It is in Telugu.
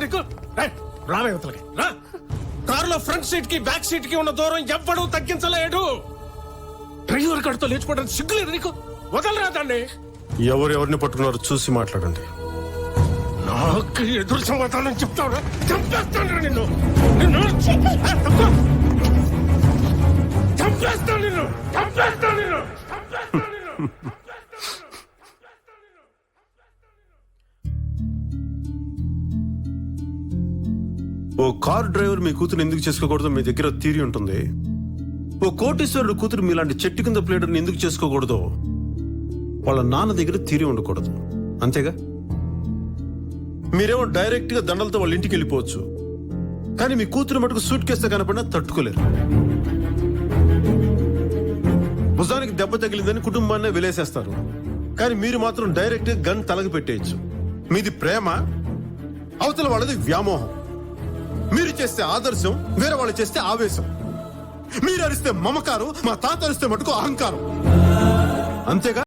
నీకు రావే అవతలకి రా. కారులో ఫ్రంట్ సీట్ కి బ్యాక్ సీట్ కి ఉన్న దూరం ఎవ్వడూ తగ్గించలేడు. డ్రైవర్ గడితో లేచిపోవడానికి సిగ్గులేదు నీకు? వదలరా దాన్ని. ఎవరిని పట్టుకున్నారో చూసి మాట్లాడండి. నాకు ఎదురు సమాధానం చెప్తావురా? చంపేస్తాను నిన్ను. చంపేస్తాను నిన్ను. ఓ కారు డ్రైవర్ మీ కూతురు ఎందుకు చేసుకోకూడదు మీ దగ్గర థియరీ ఉంటుంది. ఓ కోటీశ్వరుడు కూతురు మీలాంటి చెట్టు కింద ప్లేడర్ని ఎందుకు చేసుకోకూడదు వాళ్ళ నాన్న దగ్గర థియరీ ఉండకూడదు. అంతేగా? మీరేమో డైరెక్ట్ గా దండలతో వాళ్ళ ఇంటికి వెళ్ళిపోవచ్చు, కానీ మీ కూతురు మటుకు సూట్ కేస్తే కనపడినా తట్టుకోలేరు. భుజానికి దెబ్బ తగిలిందని కుటుంబాన్నే వెలేసేస్తారు, కానీ మీరు మాత్రం డైరెక్ట్ గా గన్ తలకి పెట్టేయచ్చు. మీది ప్రేమ, అవతల వాళ్ళది వ్యామోహం. మీరు చేస్తే ఆదర్శం, వేరే వాళ్ళు చేస్తే ఆవేశం. మీరు అరిస్తే మమకారం, మా తాత అరిస్తే మటుకు అహంకారం. అంతేగా?